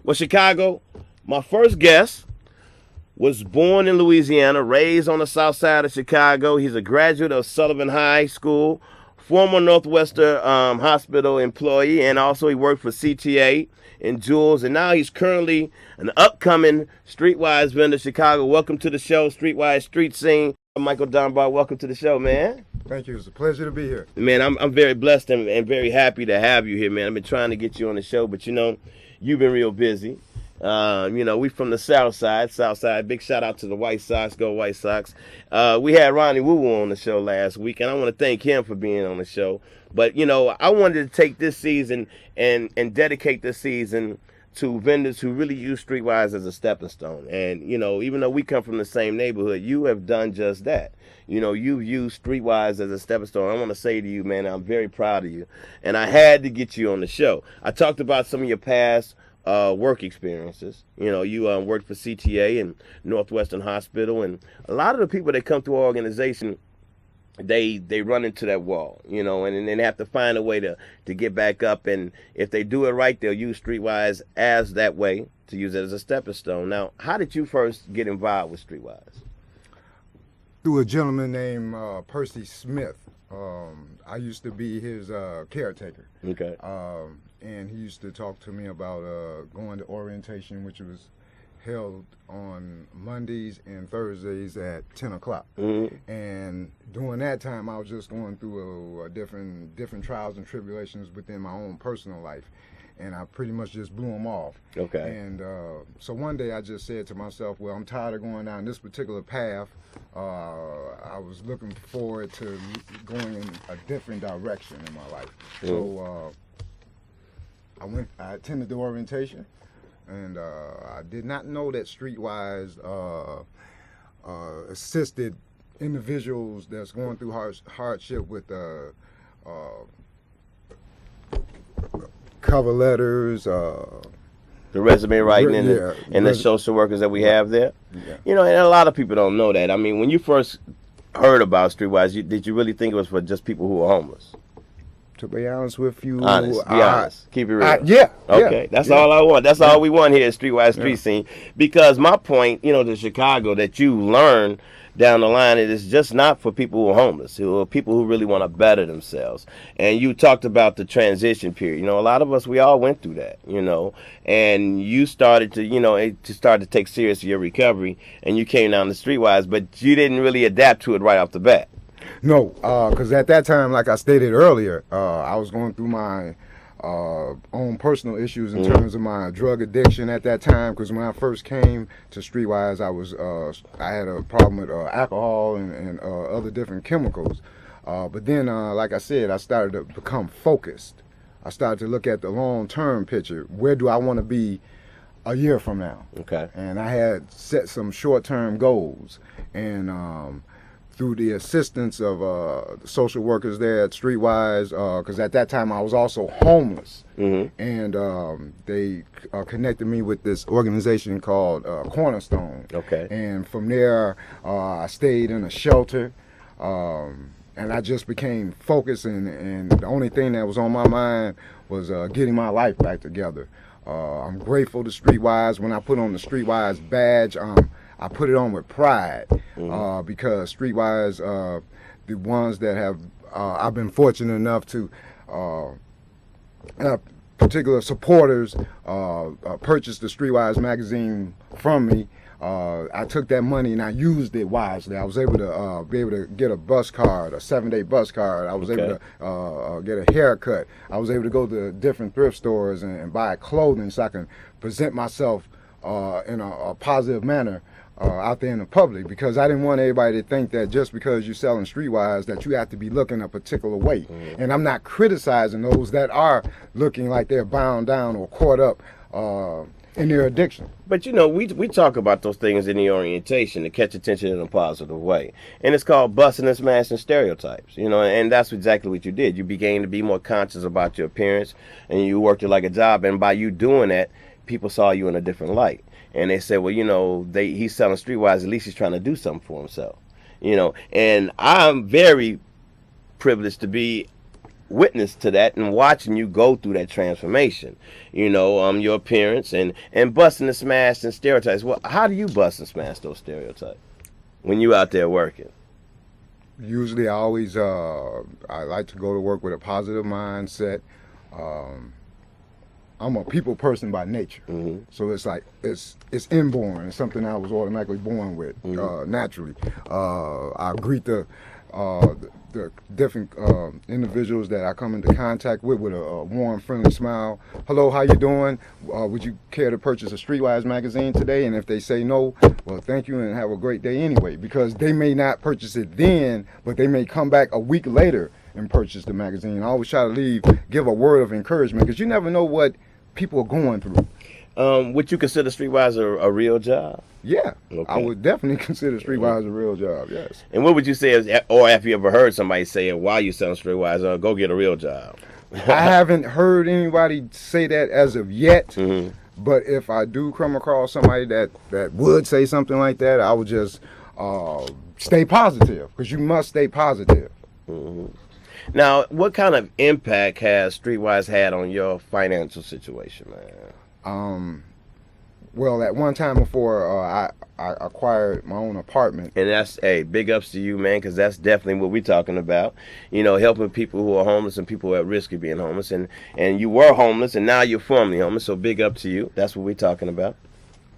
Well, Chicago, my first guest was born in Louisiana, raised on the south side of Chicago. He's a graduate of Sullivan High School, former Northwestern Hospital employee, and also he worked for CTA and Jules, and now he's currently an upcoming StreetWise Vendor Chicago. Welcome to the show, StreetWise Street Scene. Michael Dunbar, welcome to the show, man. Thank you. It's a pleasure to be here. Man, I'm very blessed and very happy to have you here, man. I've been trying to get you on the show, but you've been real busy. We from the South Side. Big shout out to the White Sox. Go White Sox. We had Ronnie Woo Woo on the show last week, and I want to thank him for being on the show. But, I wanted to take this season and dedicate this season to vendors who really use StreetWise as a stepping stone. And, even though we come from the same neighborhood, you have done just that. You've used StreetWise as a stepping stone. I want to say to you, man, I'm very proud of you. And I had to get you on the show. I talked about some of your past work experiences. You worked for CTA and Northwestern Hospital. And a lot of the people that come through our organization, they run into that wall, and they have to find a way to get back up. And if they do it right, they'll use StreetWise as that way to use it as a stepping stone. Now, how did you first get involved with StreetWise? Through a gentleman named Percy Smith. I used to be his caretaker. Okay. And he used to talk to me about going to orientation, which was held on Mondays and Thursdays at 10 o'clock. Mm-hmm. And during that time, I was just going through different trials and tribulations within my own personal life. And I pretty much just blew them off. Okay. And so one day I just said to myself, well, I'm tired of going down this particular path. I was looking forward to going in a different direction in my life. Mm-hmm. So I attended the orientation, and I did not know that StreetWise assisted individuals that's going through hardship with cover letters, the resume writing, and the social workers that we have there. Yeah. And a lot of people don't know that. I mean, when you first heard about StreetWise, did you really think it was for just people who are homeless? To be honest with you, be honest. Keep it real. Yeah. Okay, that's all I want. That's all we want here at StreetWise Street Scene. Because my point, to Chicago, that you learn down the line, it is just not for people who are homeless, who are people who really want to better themselves. And you talked about the transition period. A lot of us, we all went through that, and you started to take serious your recovery, and you came down to StreetWise, but you didn't really adapt to it right off the bat. No, because at that time, like I stated earlier, I was going through my own personal issues in terms of my drug addiction at that time. Because when I first came to StreetWise, I had a problem with alcohol and other different chemicals. But then, like I said, I started to become focused. I started to look at the long-term picture. Where do I want to be a year from now? Okay. And I had set some short-term goals, and through the assistance of the social workers there at StreetWise, because at that time I was also homeless. Mm-hmm. And they connected me with this organization called Cornerstone. Okay. And from there, I stayed in a shelter, and I just became focused, and the only thing that was on my mind was getting my life back together. I'm grateful to StreetWise. When I put on the StreetWise badge, I put it on with pride, because StreetWise, the ones that have, I've been fortunate enough to have particular supporters purchased the StreetWise magazine from me. I took that money and I used it wisely. I was able to get a bus card, a 7-day bus card. I was able to get a haircut. I was able to go to different thrift stores and buy clothing so I can present myself in a positive manner out there in the public, because I didn't want everybody to think that just because you're selling StreetWise that you have to be looking a particular way. Mm-hmm. And I'm not criticizing those that are looking like they're bound down or caught up in their addiction. But we talk about those things in the orientation to catch attention in a positive way, and it's called busting and smashing stereotypes. And that's exactly what you did. You began to be more conscious about your appearance, and you worked it like a job. And by you doing that, people saw you in a different light. And they said, well, he's selling StreetWise, at least he's trying to do something for himself. And I'm very privileged to be witness to that and watching you go through that transformation. You know, your appearance and busting and smashing stereotypes. Well, how do you bust and smash those stereotypes when you out there working? Usually, I like to go to work with a positive mindset. I'm a people person by nature, so it's like it's inborn. It's something I was automatically born with, naturally. I greet the different individuals that I come into contact with a warm, friendly smile. Hello, how you doing? Would you care to purchase a StreetWise magazine today? And if they say no, well, thank you and have a great day anyway, because they may not purchase it then, but they may come back a week later and purchase the magazine. I always try to give a word of encouragement, because you never know what people are going through. Would you consider StreetWise a real job? Yeah, okay. I would definitely consider StreetWise a real job, yes. And what would you say, or have you ever heard somebody say it while you selling StreetWise, go get a real job? I haven't heard anybody say that as of yet, but if I do come across somebody that would say something like that, I would just stay positive, because you must stay positive. Now, what kind of impact has StreetWise had on your financial situation, man? Well, at one time before I acquired my own apartment. And that's, hey, big ups to you, man, because that's definitely what we're talking about. You know, helping people who are homeless and people at risk of being homeless. And you were homeless, and now you're formerly homeless, so big up to you. That's what we're talking about.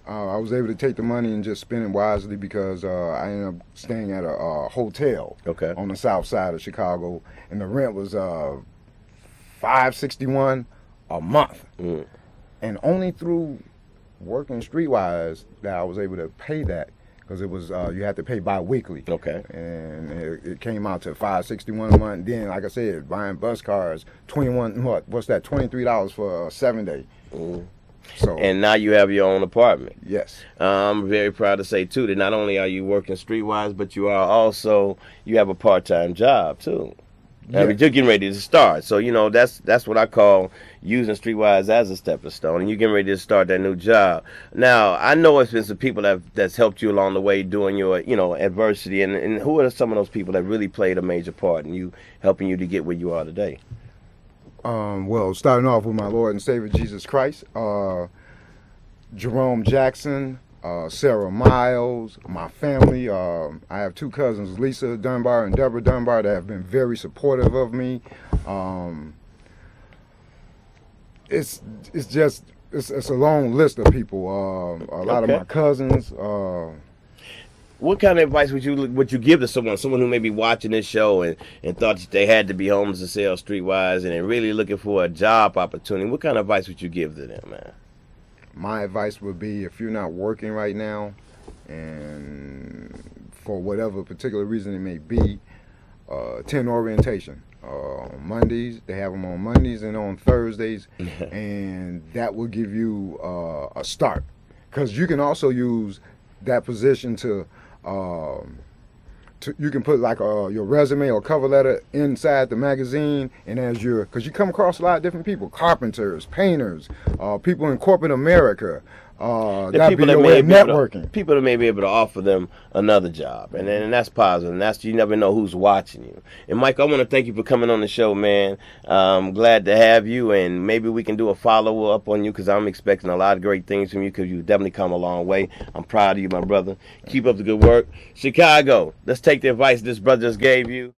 I was able to take the money and just spend it wisely, because I ended up staying at a hotel on the south side of Chicago, and the rent was $561 a month. And only through working StreetWise that I was able to pay that, because it was you had to pay bi-weekly. And it came out to $561 a month. And then, like I said, buying bus cars, $23 for a 7-day. So, and now you have your own apartment. Yes. I'm very proud to say too that not only are you working StreetWise, but you have a part-time job too. I mean, you're getting ready to start, so you know that's what I call using StreetWise as a stepping stone, and you're getting ready to start that new job. Now, I know it's been some people that's helped you along the way during your adversity, and who are some of those people that really played a major part in you helping you to get where you are today? Well, starting off with my Lord and Savior Jesus Christ, Jerome Jackson, Sarah Miles, my family. I have two cousins, Lisa Dunbar and Deborah Dunbar, that have been very supportive of me. It's a long list of people. A lot of my cousins. What kind of advice would you give to someone who may be watching this show and thought that they had to be homeless to sell StreetWise, and they're really looking for a job opportunity? What kind of advice would you give to them, man? My advice would be, if you're not working right now, and for whatever particular reason it may be, attend orientation. Mondays, they have them on Mondays and on Thursdays, and that will give you a start. Because you can also use that position to you can put like your resume or cover letter inside the magazine, and because you come across a lot of different people, carpenters, painters, people in corporate America, that be your way of networking. People that may be able to offer them another job, and that's positive, and you never know who's watching you. And Mike, I want to thank you for coming on the show, man. I'm glad to have you, and maybe we can do a follow-up on you, because I'm expecting a lot of great things from you, because you've definitely come a long way. I'm proud of you, my brother. Keep up the good work. Chicago, let's take the advice this brother just gave you.